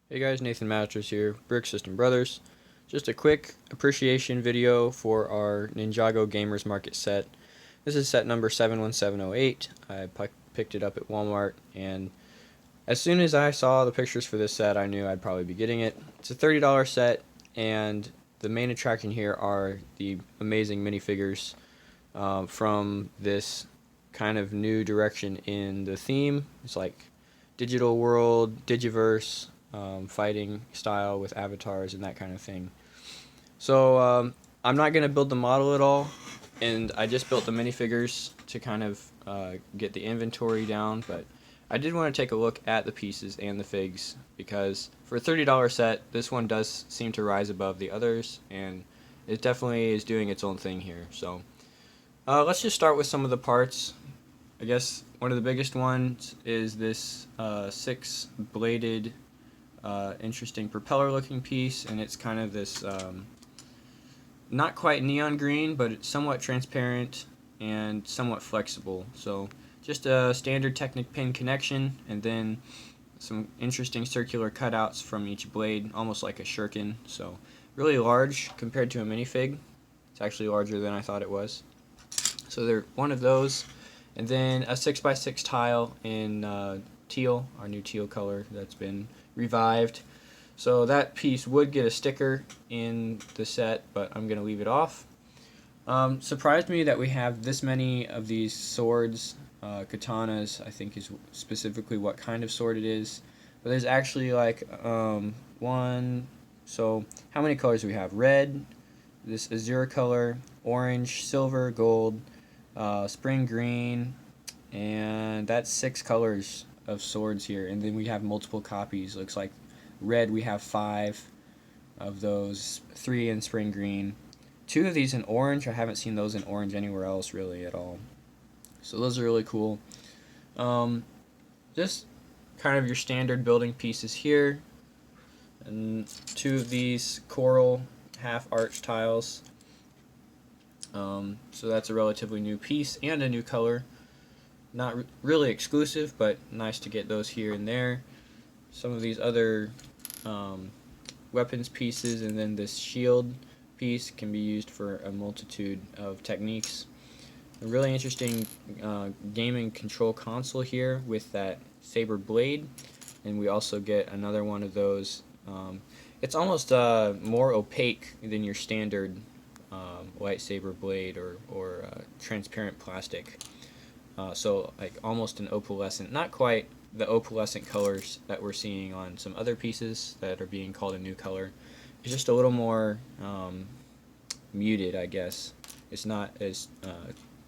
Hey guys, Nathan Masters here, Brick System Brothers. Just a quick appreciation video for our Ninjago Gamers Market set. This is set number 71708. I picked it up at Walmart, and as soon as I saw the pictures for this set, I knew I'd probably be getting it. It's a $30 set, and the main attraction here are the amazing minifigures from this kind of new direction in the theme. It's like digital world, Digiverse, fighting style with avatars and that kind of thing. So I'm not going to build the model at all, and I just built the minifigures to kind of get the inventory down, but I did want to take a look at the pieces and the figs, because for a $30 set, this one does seem to rise above the others, and it definitely is doing its own thing here. So let's just start with some of the parts. I guess one of the biggest ones is this six-bladed interesting propeller looking piece, and it's kind of this not quite neon green, but it's somewhat transparent and somewhat flexible. So just a standard Technic pin connection, and then some interesting circular cutouts from each blade, almost like a shuriken. So really large compared to a minifig. It's actually larger than I thought it was. So they're one of those, and then a 6x6 tile in teal, our new teal color that's been revived. So that piece would get a sticker in the set, but I'm going to leave it off. Surprised me that we have this many of these swords. Katanas, I think, is specifically what kind of sword it is. But there's actually like one. So how many colors do we have? Red, this azure color, orange, silver, gold, spring green, and that's 6 colors of swords here. And then we have multiple copies. Looks like red, we have 5 of those, 3 in spring green, 2 of these in orange. I haven't seen those in orange anywhere else really at all. So those are really cool. Just kind of your standard building pieces here, and 2 of these coral half arch tiles. So that's a relatively new piece and a new color. Not really exclusive, but nice to get those here and there. Some of these other weapons pieces, and then this shield piece can be used for a multitude of techniques. A really interesting gaming control console here with that Saber Blade, and we also get another one of those. It's almost more opaque than your standard lightsaber blade or transparent plastic. So like almost an opalescent, not quite the opalescent colors that we're seeing on some other pieces that are being called a new color. It's just a little more muted, I guess. It's not as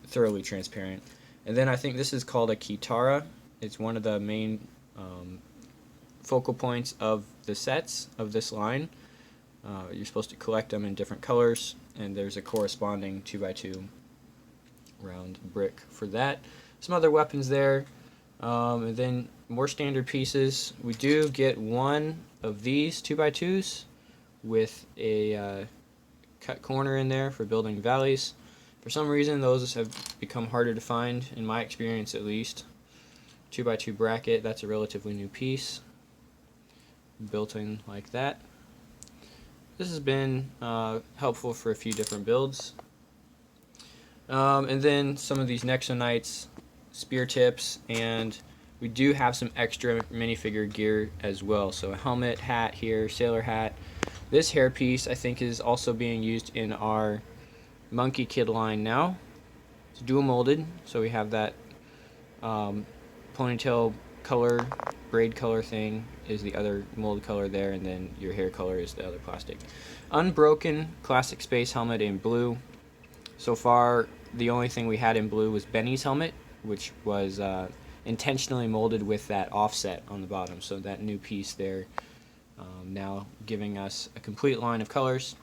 thoroughly transparent. And then I think this is called a Kitara. It's one of the main focal points of the sets of this line. You're supposed to collect them in different colors, and there's a corresponding 2x2 round brick for that. Some other weapons there, and then more standard pieces. We do get one of these 2x2s with a cut corner in there for building valleys. For some reason those have become harder to find, in my experience at least. 2x2 bracket, that's a relatively new piece, built in like that. This has been helpful for a few different builds. And then some of these Nexonites, spear tips, and we do have some extra minifigure gear as well. So a helmet, hat here, sailor hat. This hairpiece I think is also being used in our Monkey Kid line now. It's dual molded, so we have that ponytail color, braid color thing is the other mold color there, and then your hair color is the other plastic. Unbroken classic space helmet in blue. So far, the only thing we had in blue was Benny's helmet, which was intentionally molded with that offset on the bottom. So that new piece there, now giving us a complete line of colors.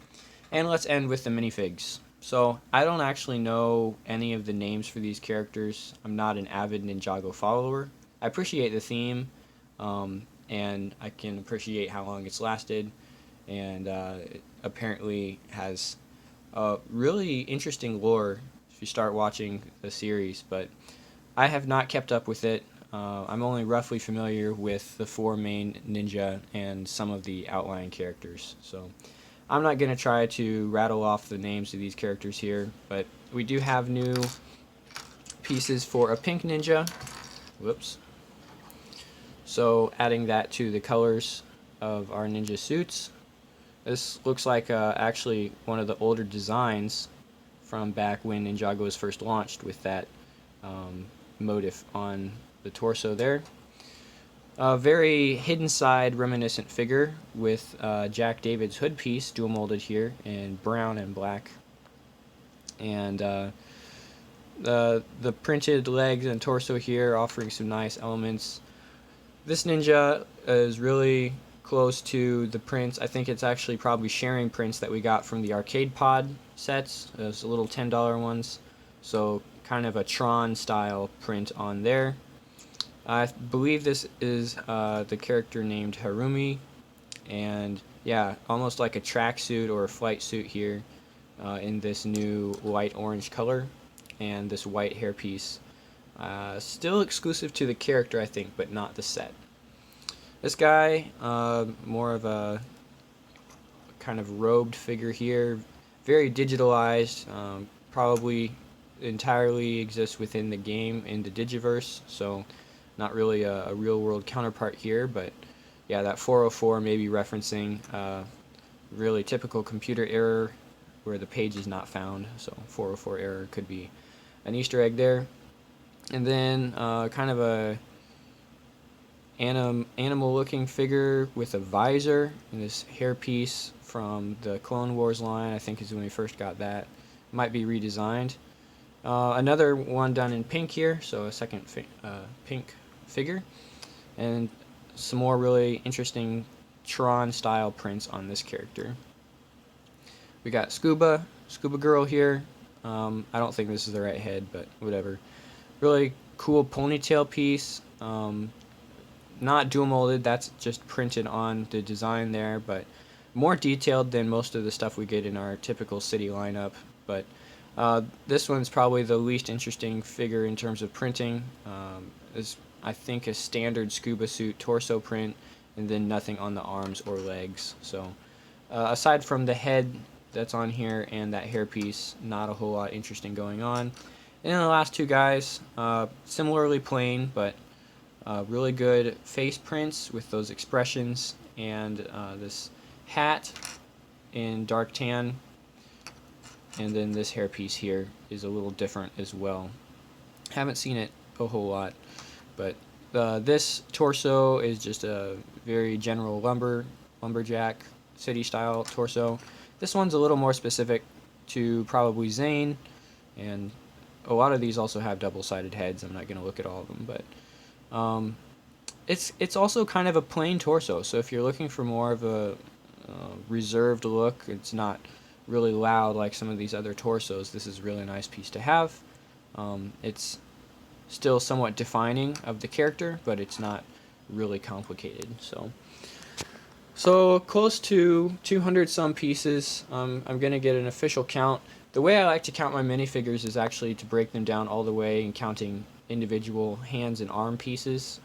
And let's end with the minifigs. So I don't actually know any of the names for these characters. I'm not an avid Ninjago follower. I appreciate the theme, and I can appreciate how long it's lasted, and it apparently has really interesting lore if you start watching the series, but I have not kept up with it. I'm only roughly familiar with the 4 main ninja and some of the outlying characters, so I'm not going to try to rattle off the names of these characters here, but we do have new pieces for a pink ninja. Whoops. So adding that to the colors of our ninja suits. This looks like actually one of the older designs from back when Ninjago was first launched, with that motif on the torso there. A very hidden side reminiscent figure with Jack David's hood piece dual molded here in brown and black. And the printed legs and torso here offering some nice elements. This ninja is really close to the prints. I think it's actually probably sharing prints that we got from the arcade pod sets, those little $10 ones. So kind of a Tron style print on there. I believe this is the character named Harumi, and yeah, almost like a tracksuit or a flight suit here in this new light orange color and this white hairpiece. Still exclusive to the character, I think, but not the set. This guy, more of a kind of robed figure here, very digitalized, probably entirely exists within the game in the Digiverse, so not really a real-world counterpart here, but yeah, that 404 may be referencing really typical computer error where the page is not found, so 404 error could be an Easter egg there. And then kind of a animal-looking figure with a visor and this hairpiece from the Clone Wars line, I think is when we first got that. Might be redesigned. Another one done in pink here, so a second pink figure, and some more really interesting Tron style prints on this character. We got Scuba Girl here. I don't think this is the right head, but whatever. Really cool ponytail piece. Not dual molded, that's just printed on the design there, but more detailed than most of the stuff we get in our typical city lineup. But this one's probably the least interesting figure in terms of printing. Is I think a standard scuba suit torso print, and then nothing on the arms or legs. So aside from the head that's on here and that hairpiece, not a whole lot interesting going on. And then the last two guys, similarly plain, but really good face prints with those expressions, and this hat in dark tan, and then this hairpiece here is a little different as well. Haven't seen it a whole lot, but this torso is just a very general lumberjack city style torso. This one's a little more specific to probably Zane, and a lot of these also have double-sided heads. I'm not going to look at all of them, but it's also kind of a plain torso, so if you're looking for more of a reserved look, it's not really loud like some of these other torsos, this is a really nice piece to have. It's still somewhat defining of the character, but it's not really complicated. So close to 200 some pieces. I'm going to get an official count. The way I like to count my minifigures is actually to break them down all the way and counting individual hands and arm pieces.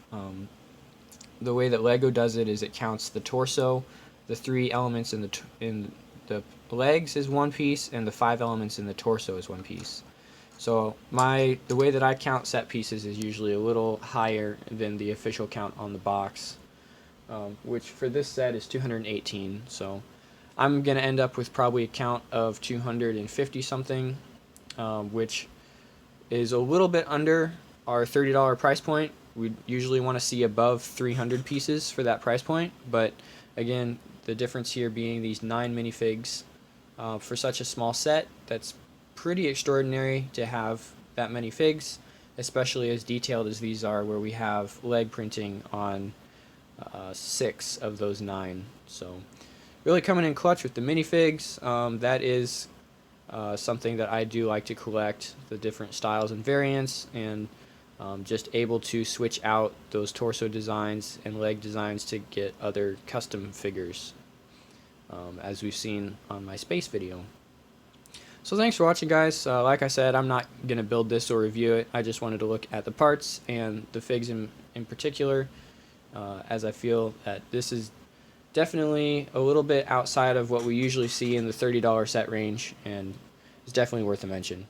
The way that LEGO does it is it counts the torso, the 3 elements in the legs is 1 piece, and the 5 elements in the torso is 1 piece. So the way that I count set pieces is usually a little higher than the official count on the box, which for this set is 218. So I'm going to end up with probably a count of 250 something, which is a little bit under our $30 price point. We usually want to see above 300 pieces for that price point, but again, the difference here being these 9 minifigs for such a small set. That's pretty extraordinary to have that many figs, especially as detailed as these are, where we have leg printing on 6 of those 9. So really coming in clutch with the minifigs. That is something that I do like to collect, the different styles and variants, and just able to switch out those torso designs and leg designs to get other custom figures, as we've seen on my space video. So thanks for watching, guys. Like I said, I'm not going to build this or review it. I just wanted to look at the parts and the figs in particular, as I feel that this is definitely a little bit outside of what we usually see in the $30 set range, and it's definitely worth a mention.